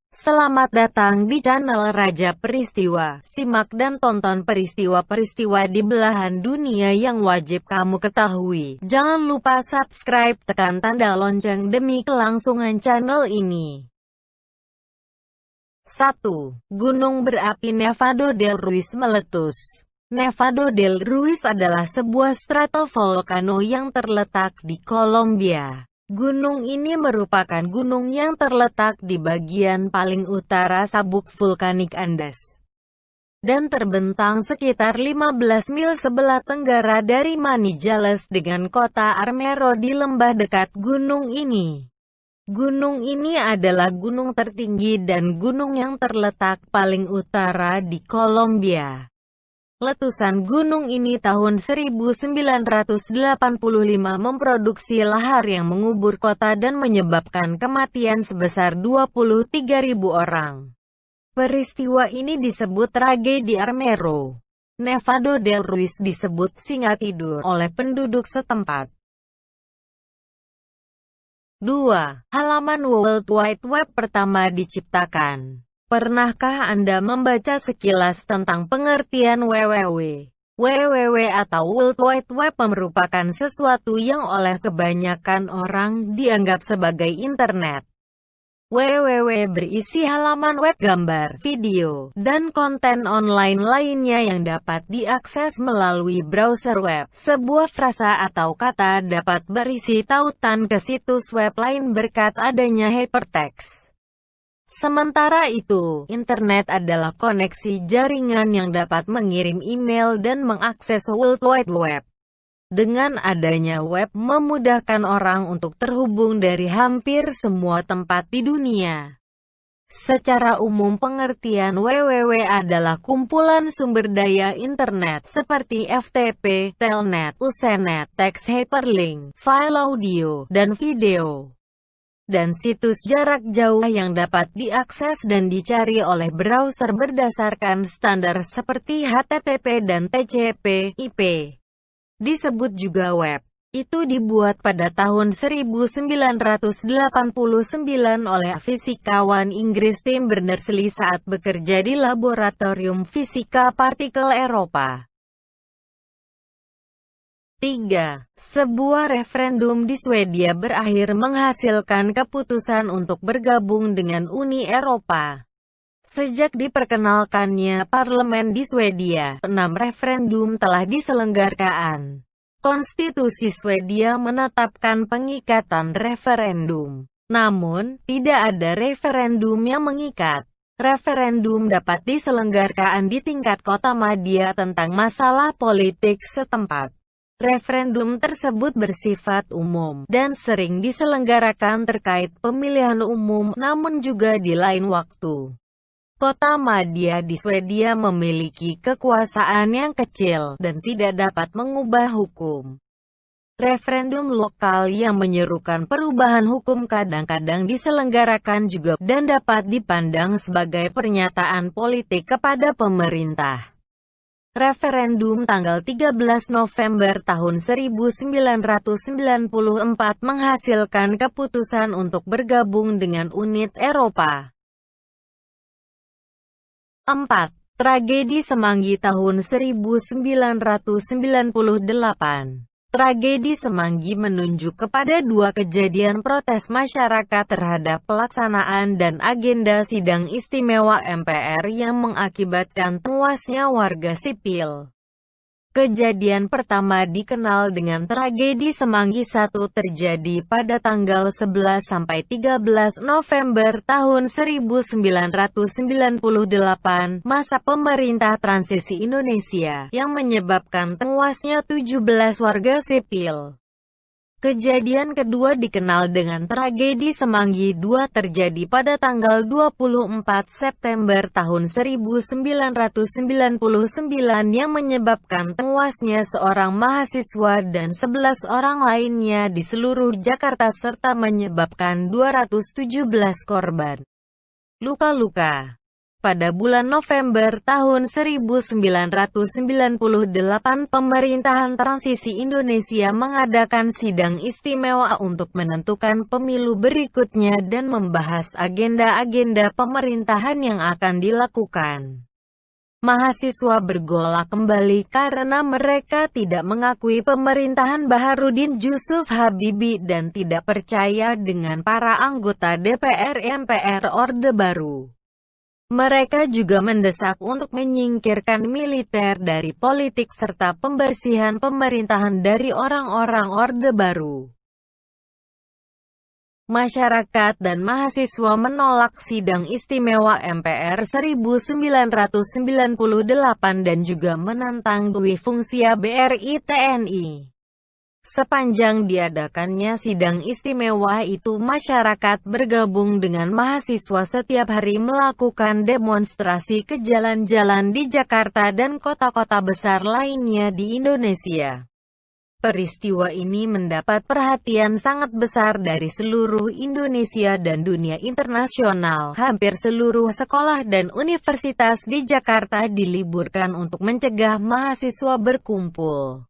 Selamat datang di channel Raja Peristiwa. Simak dan tonton peristiwa-peristiwa di belahan dunia yang wajib kamu ketahui. Jangan lupa subscribe, tekan tanda lonceng demi kelangsungan channel ini. 1. Gunung berapi Nevado del Ruiz meletus. Nevado del Ruiz adalah sebuah stratovolcano yang terletak di Kolombia. Gunung ini merupakan gunung yang terletak di bagian paling utara sabuk vulkanik Andes dan terbentang sekitar 15 mil sebelah tenggara dari Manizales dengan kota Armero di lembah dekat gunung ini. Gunung ini adalah gunung tertinggi dan gunung yang terletak paling utara di Kolombia. Letusan gunung ini tahun 1985 memproduksi lahar yang mengubur kota dan menyebabkan kematian sebesar 23.000 orang. Peristiwa ini disebut tragedi Armero. Nevado del Ruiz disebut singa tidur oleh penduduk setempat. 2. Halaman World Wide Web pertama diciptakan. Pernahkah Anda membaca sekilas tentang pengertian www? Www atau World Wide Web merupakan sesuatu yang oleh kebanyakan orang dianggap sebagai internet. www berisi halaman web, gambar, video, dan konten online lainnya yang dapat diakses melalui browser web. Sebuah frasa atau kata dapat berisi tautan ke situs web lain berkat adanya hypertext. Sementara itu, internet adalah koneksi jaringan yang dapat mengirim email dan mengakses World Wide Web. Dengan adanya web, memudahkan orang untuk terhubung dari hampir semua tempat di dunia. Secara umum pengertian www adalah kumpulan sumber daya internet seperti FTP, Telnet, Usenet, teks hyperlink, file audio, dan video, dan situs jarak jauh yang dapat diakses dan dicari oleh browser berdasarkan standar seperti HTTP dan TCP/IP. Disebut juga web. Itu dibuat pada tahun 1989 oleh fisikawan Inggris Tim Berners-Lee saat bekerja di Laboratorium Fisika Partikel Eropa. 3. Sebuah referendum di Swedia berakhir menghasilkan keputusan untuk bergabung dengan Uni Eropa. Sejak diperkenalkannya parlemen di Swedia, 6 referendum telah diselenggarakan. Konstitusi Swedia menetapkan pengikatan referendum. Namun, tidak ada referendum yang mengikat. Referendum dapat diselenggarakan di tingkat kota madya tentang masalah politik setempat. Referendum tersebut bersifat umum, dan sering diselenggarakan terkait pemilihan umum, namun juga di lain waktu. Kota madya di Swedia memiliki kekuasaan yang kecil, dan tidak dapat mengubah hukum. Referendum lokal yang menyerukan perubahan hukum kadang-kadang diselenggarakan juga, dan dapat dipandang sebagai pernyataan politik kepada pemerintah. Referendum tanggal 13 November tahun 1994 menghasilkan keputusan untuk bergabung dengan Uni Eropa. 4. Tragedi Semanggi tahun 1998. Tragedi Semanggi menunjuk kepada 2 kejadian protes masyarakat terhadap pelaksanaan dan agenda sidang istimewa MPR yang mengakibatkan tewasnya warga sipil. Kejadian pertama dikenal dengan tragedi Semanggi 1 terjadi pada tanggal 11–13 November tahun 1998, masa pemerintah transisi Indonesia, yang menyebabkan tewasnya 17 warga sipil. Kejadian kedua dikenal dengan tragedi Semanggi II terjadi pada tanggal 24 September tahun 1999 yang menyebabkan tewasnya seorang mahasiswa dan 11 orang lainnya di seluruh Jakarta serta menyebabkan 217 korban luka-luka. Pada bulan November tahun 1998, pemerintahan transisi Indonesia mengadakan sidang istimewa untuk menentukan pemilu berikutnya dan membahas agenda-agenda pemerintahan yang akan dilakukan. Mahasiswa bergolak kembali karena mereka tidak mengakui pemerintahan Baharudin Jusuf Habibie dan tidak percaya dengan para anggota DPR MPR Orde Baru. Mereka juga mendesak untuk menyingkirkan militer dari politik serta pembersihan pemerintahan dari orang-orang Orde Baru. Masyarakat dan mahasiswa menolak sidang istimewa MPR 1998 dan juga menentang duifungsia BRI TNI. Sepanjang diadakannya sidang istimewa itu, masyarakat bergabung dengan mahasiswa setiap hari melakukan demonstrasi ke jalan-jalan di Jakarta dan kota-kota besar lainnya di Indonesia. Peristiwa ini mendapat perhatian sangat besar dari seluruh Indonesia dan dunia internasional. Hampir seluruh sekolah dan universitas di Jakarta diliburkan untuk mencegah mahasiswa berkumpul.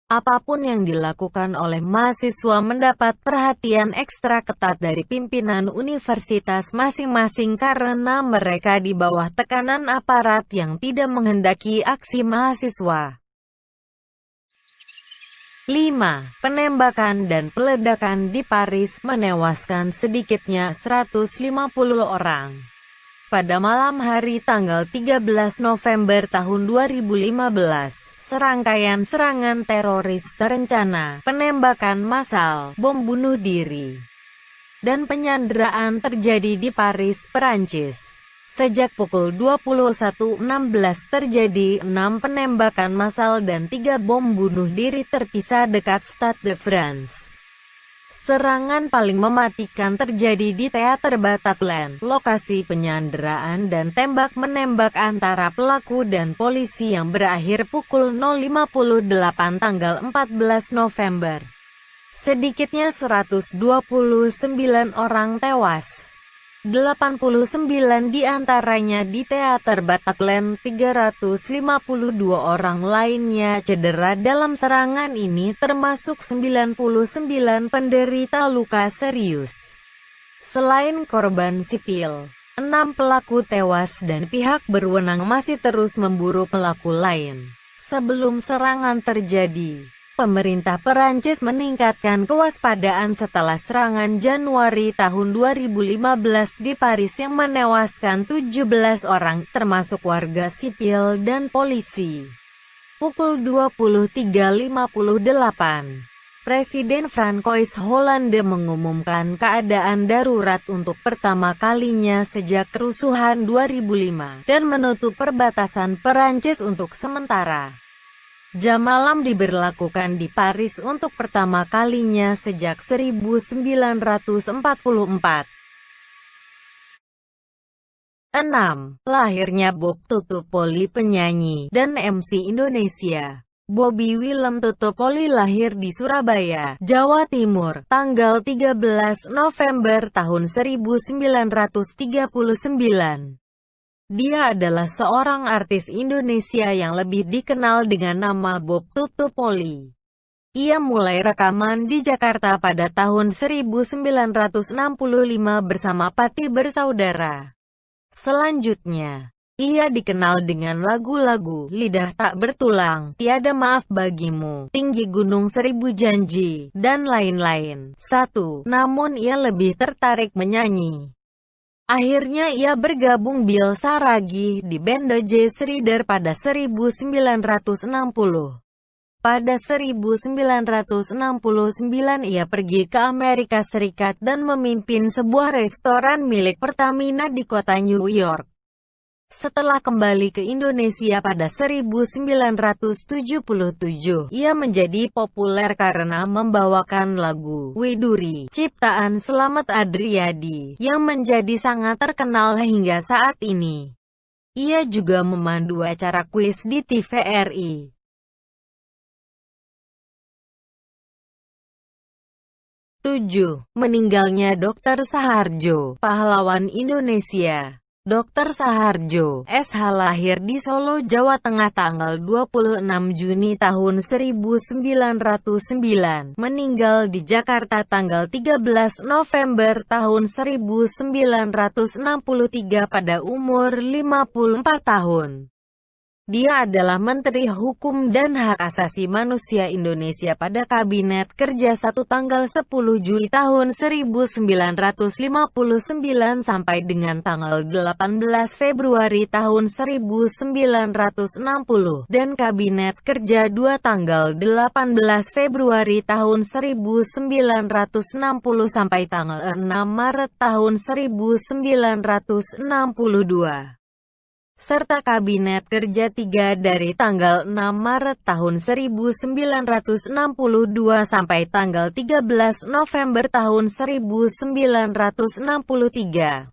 Apapun yang dilakukan oleh mahasiswa mendapat perhatian ekstra ketat dari pimpinan universitas masing-masing karena mereka di bawah tekanan aparat yang tidak menghendaki aksi mahasiswa. 5. Penembakan dan peledakan di Paris menewaskan sedikitnya 150 orang. Pada malam hari tanggal 13 November tahun 2015, serangkaian serangan teroris terencana, penembakan massal, bom bunuh diri, dan penyanderaan terjadi di Paris, Perancis. Sejak pukul 21.16 terjadi 6 penembakan massal dan 3 bom bunuh diri terpisah dekat Stade de France. Serangan paling mematikan terjadi di Teater Bataclan, lokasi penyanderaan dan tembak-menembak antara pelaku dan polisi yang berakhir pukul 0.58 tanggal 14 November. Sedikitnya 129 orang tewas. 89 diantaranya di Teater Bataclan, 352 orang lainnya cedera dalam serangan ini termasuk 99 penderita luka serius. Selain korban sipil, 6 pelaku tewas dan pihak berwenang masih terus memburu pelaku lain. Sebelum serangan terjadi, pemerintah Perancis meningkatkan kewaspadaan setelah serangan Januari tahun 2015 di Paris yang menewaskan 17 orang, termasuk warga sipil dan polisi. Pukul 23.58, Presiden Francois Hollande mengumumkan keadaan darurat untuk pertama kalinya sejak kerusuhan 2005 dan menutup perbatasan Perancis untuk sementara. Jam malam diberlakukan di Paris untuk pertama kalinya sejak 1944. 6. Lahirnya Bob Tutupoli, penyanyi dan MC Indonesia. Bobby Willem Tutupoli lahir di Surabaya, Jawa Timur, tanggal 13 November tahun 1939. Dia adalah seorang artis Indonesia yang lebih dikenal dengan nama Bob Tutupoli. Ia mulai rekaman di Jakarta pada tahun 1965 bersama Pati Bersaudara. Selanjutnya, ia dikenal dengan lagu-lagu Lidah Tak Bertulang, Tiada Maaf Bagimu, Tinggi Gunung Seribu Janji, dan lain-lain. Namun ia lebih tertarik menyanyi. Akhirnya ia bergabung Bill Saragih di band The Jazz Rider pada 1960. Pada 1969 ia pergi ke Amerika Serikat dan memimpin sebuah restoran milik Pertamina di kota New York. Setelah kembali ke Indonesia pada 1977, ia menjadi populer karena membawakan lagu Widuri, ciptaan Slamet Adriyadi, yang menjadi sangat terkenal hingga saat ini. Ia juga memandu acara kuis di TVRI. 7. Meninggalnya Dr. Saharjo, pahlawan Indonesia. Dr. Saharjo, SH lahir di Solo, Jawa Tengah tanggal 26 Juni tahun 1909, meninggal di Jakarta tanggal 13 November tahun 1963 pada umur 54 tahun. Dia adalah Menteri Hukum dan Hak Asasi Manusia Indonesia pada Kabinet Kerja 1 tanggal 10 Juli tahun 1959 sampai dengan tanggal 18 Februari tahun 1960 dan Kabinet Kerja 2 tanggal 18 Februari tahun 1960 sampai tanggal 6 Maret tahun 1962. Serta Kabinet Kerja 3 dari tanggal 6 Maret tahun 1962 sampai tanggal 13 November tahun 1963.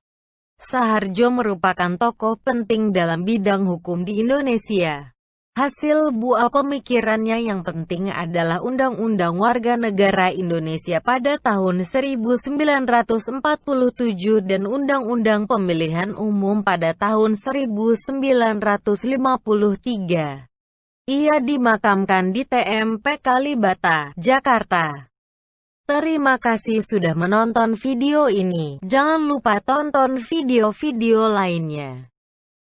Saharjo merupakan tokoh penting dalam bidang hukum di Indonesia. Hasil buah pemikirannya yang penting adalah Undang-Undang Warga Negara Indonesia pada tahun 1947 dan Undang-Undang Pemilihan Umum pada tahun 1953. Ia dimakamkan di TMP Kalibata, Jakarta. Terima kasih sudah menonton video ini. Jangan lupa tonton video-video lainnya.